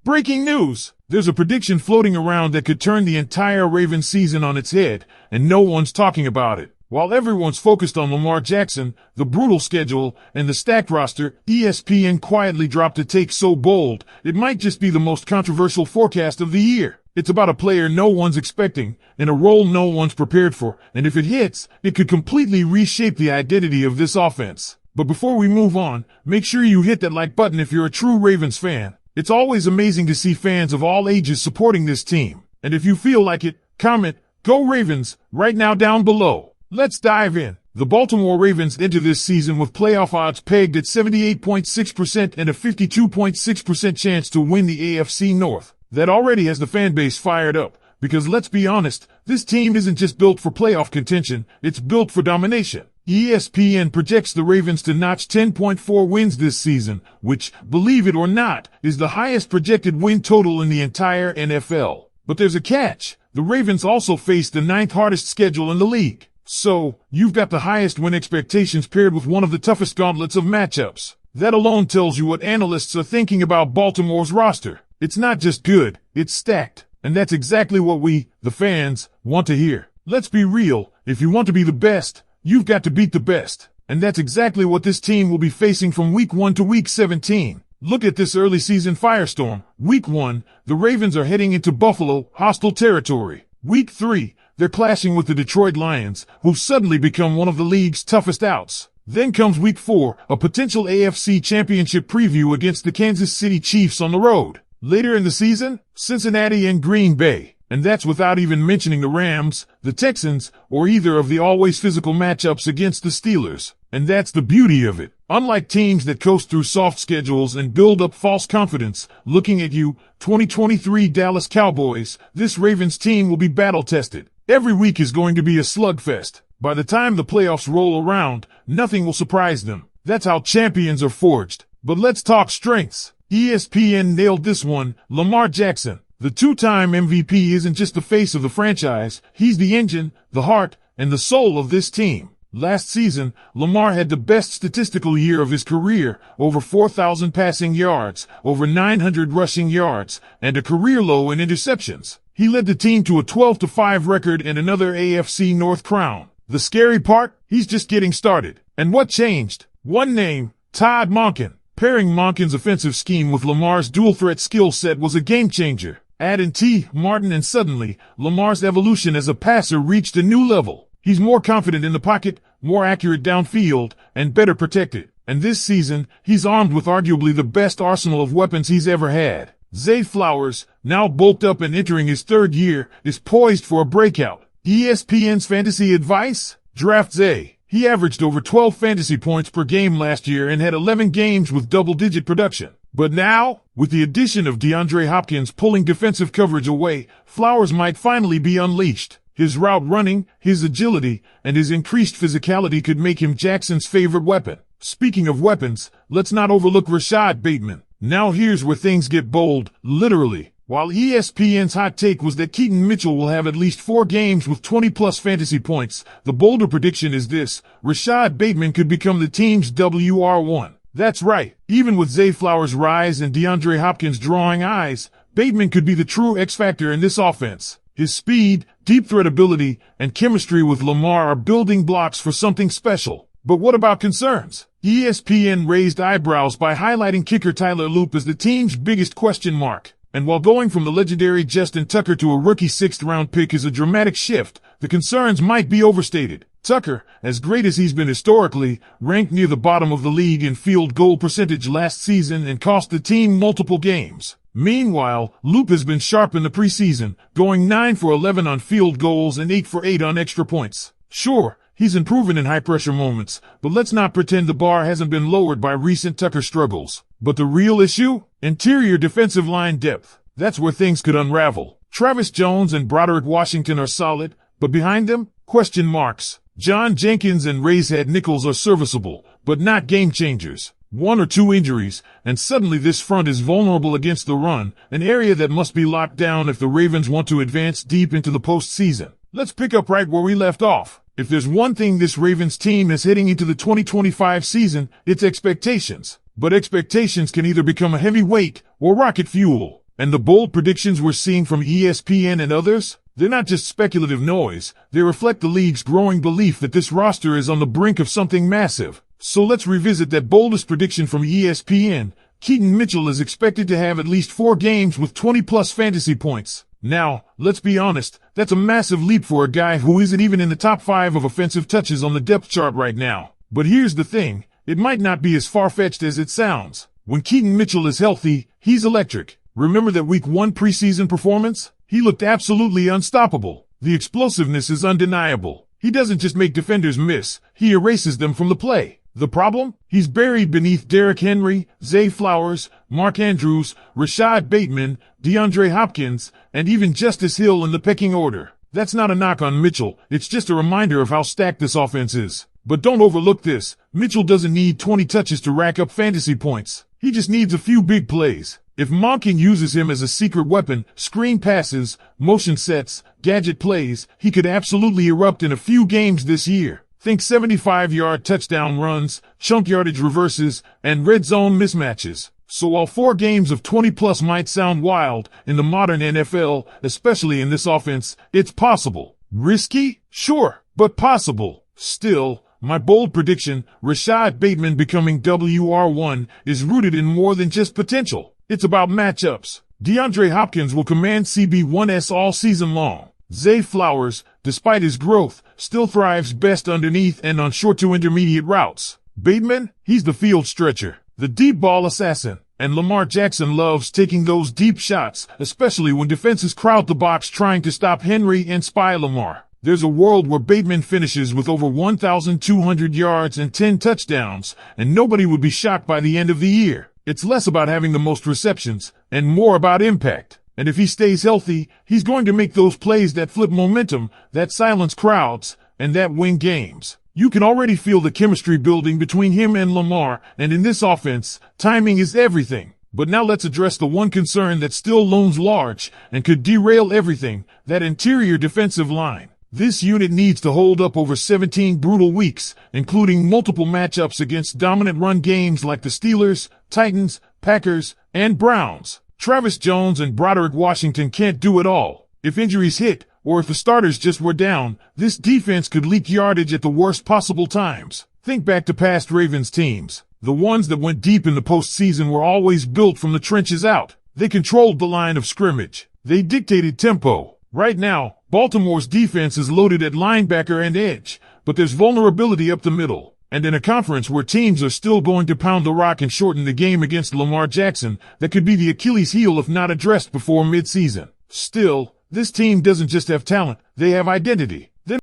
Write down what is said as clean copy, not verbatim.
Breaking news! There's a prediction floating around that could turn the entire Ravens season on its head, and no one's talking about it. While everyone's focused on Lamar Jackson, the brutal schedule, and the stacked roster, ESPN quietly dropped a take so bold, it might just be the most controversial forecast of the year. It's about a player no one's expecting, in a role no one's prepared for, and if it hits, it could completely reshape the identity of this offense. But before we move on, make sure you hit that like button if you're a true Ravens fan. It's always amazing to see fans of all ages supporting this team. And if you feel like it, comment, "Go Ravens," right now down below. Let's dive in. The Baltimore Ravens enter this season with playoff odds pegged at 78.6% and a 52.6% chance to win the AFC North. That already has the fan base fired up, because let's be honest, this team isn't just built for playoff contention, it's built for domination. ESPN projects the Ravens to notch 10.4 wins this season, which, believe it or not, is the highest projected win total in the entire NFL. But there's a catch. The Ravens also face the 9th hardest schedule in the league. So, you've got the highest win expectations paired with one of the toughest gauntlets of matchups. That alone tells you what analysts are thinking about Baltimore's roster. It's not just good, it's stacked. And that's exactly what we, the fans, want to hear. Let's be real, if you want to be the best, you've got to beat the best. And that's exactly what this team will be facing from week 1 to week 17. Look at this early season firestorm. Week 1, the Ravens are heading into Buffalo, hostile territory. Week 3, they're clashing with the Detroit Lions, who suddenly become one of the league's toughest outs. Then comes week 4, a potential AFC championship preview against the Kansas City Chiefs on the road. Later in the season, Cincinnati and Green Bay. And that's without even mentioning the Rams, the Texans, or either of the always physical matchups against the Steelers. And that's the beauty of it. Unlike teams that coast through soft schedules and build up false confidence, looking at you, 2023 Dallas Cowboys, this Ravens team will be battle-tested. Every week is going to be a slugfest. By the time the playoffs roll around, nothing will surprise them. That's how champions are forged. But let's talk strengths. ESPN nailed this one, Lamar Jackson. The two-time MVP isn't just the face of the franchise, he's the engine, the heart, and the soul of this team. Last season, Lamar had the best statistical year of his career, over 4,000 passing yards, over 900 rushing yards, and a career low in interceptions. He led the team to a 12-5 record and another AFC North crown. The scary part? He's just getting started. And what changed? One name, Todd Monken. Pairing Monken's offensive scheme with Lamar's dual-threat skill set was a game-changer. Add in T. Martin and suddenly, Lamar's evolution as a passer reached a new level. He's more confident in the pocket, more accurate downfield, and better protected. And this season, he's armed with arguably the best arsenal of weapons he's ever had. Zay Flowers, now bulked up and entering his 3rd year, is poised for a breakout. ESPN's fantasy advice? Draft Zay. He averaged over 12 fantasy points per game last year and had 11 games with double-digit production. But now, with the addition of DeAndre Hopkins pulling defensive coverage away, Flowers might finally be unleashed. His route running, his agility, and his increased physicality could make him Jackson's favorite weapon. Speaking of weapons, let's not overlook Rashad Bateman. Now here's where things get bold, literally. While ESPN's hot take was that Keaton Mitchell will have at least 4 games with 20-plus fantasy points, the bolder prediction is this: Rashad Bateman could become the team's WR1. That's right, even with Zay Flowers' rise and DeAndre Hopkins drawing eyes, Bateman could be the true X-factor in this offense. His speed, deep threat ability, and chemistry with Lamar are building blocks for something special. But what about concerns? ESPN raised eyebrows by highlighting kicker Tyler Loop as the team's biggest question mark. And while going from the legendary Justin Tucker to a rookie 6th-round pick is a dramatic shift, the concerns might be overstated. Tucker, as great as he's been historically, ranked near the bottom of the league in field goal percentage last season and cost the team multiple games. Meanwhile, Loop has been sharp in the preseason, going 9 for 11 on field goals and 8 for 8 on extra points. Sure, he's improving in high-pressure moments, but let's not pretend the bar hasn't been lowered by recent Tucker struggles. But the real issue? Interior defensive line depth. That's where things could unravel. Travis Jones and Broderick Washington are solid, but behind them, question marks. John Jenkins and Rayshead Nichols are serviceable, but not game changers. 1 or 2 injuries, and suddenly this front is vulnerable against the run, an area that must be locked down if the Ravens want to advance deep into the postseason. Let's pick up right where we left off. If there's one thing this Ravens team is heading into the 2025 season, it's expectations. But expectations can either become a heavy weight or rocket fuel. And the bold predictions we're seeing from ESPN and others? They're not just speculative noise. They reflect the league's growing belief that this roster is on the brink of something massive. So let's revisit that boldest prediction from ESPN. Keaton Mitchell is expected to have at least 4 games with 20-plus fantasy points. Now, let's be honest, that's a massive leap for a guy who isn't even in the top 5 of offensive touches on the depth chart right now. But here's the thing, it might not be as far-fetched as it sounds. When Keaton Mitchell is healthy, he's electric. Remember that Week 1 preseason performance? He looked absolutely unstoppable. The explosiveness is undeniable. He doesn't just make defenders miss, he erases them from the play. The problem? He's buried beneath Derrick Henry, Zay Flowers, Mark Andrews, Rashad Bateman, DeAndre Hopkins, and even Justice Hill in the pecking order. That's not a knock on Mitchell, it's just a reminder of how stacked this offense is. But don't overlook this, Mitchell doesn't need 20 touches to rack up fantasy points. He just needs a few big plays. If Monken uses him as a secret weapon, screen passes, motion sets, gadget plays, he could absolutely erupt in a few games this year. Think 75-yard touchdown runs, chunk yardage reverses, and red zone mismatches. So while 4 games of 20-plus might sound wild in the modern NFL, especially in this offense, it's possible. Risky? Sure, but possible. Still, my bold prediction, Rashad Bateman becoming WR1, is rooted in more than just potential. It's about matchups. DeAndre Hopkins will command CB1S all season long. Zay Flowers, despite his growth, still thrives best underneath and on short to intermediate routes. Bateman, he's the field stretcher, the deep ball assassin. And Lamar Jackson loves taking those deep shots, especially when defenses crowd the box trying to stop Henry and spy Lamar. There's a world where Bateman finishes with over 1,200 yards and 10 touchdowns, and nobody would be shocked by the end of the year. It's less about having the most receptions and more about impact. And if he stays healthy, he's going to make those plays that flip momentum, that silence crowds, and that win games. You can already feel the chemistry building between him and Lamar, and in this offense, timing is everything. But now let's address the one concern that still looms large and could derail everything, that interior defensive line. This unit needs to hold up over 17 brutal weeks, including multiple matchups against dominant run games like the Steelers, Titans, Packers, and Browns. Travis Jones and Broderick Washington can't do it all. If injuries hit, or if the starters just were down, this defense could leak yardage at the worst possible times. Think back to past Ravens teams. The ones that went deep in the postseason were always built from the trenches out. They controlled the line of scrimmage. They dictated tempo. Right now, Baltimore's defense is loaded at linebacker and edge, but there's vulnerability up the middle. And in a conference where teams are still going to pound the rock and shorten the game against Lamar Jackson, that could be the Achilles heel if not addressed before midseason. Still, this team doesn't just have talent, they have identity.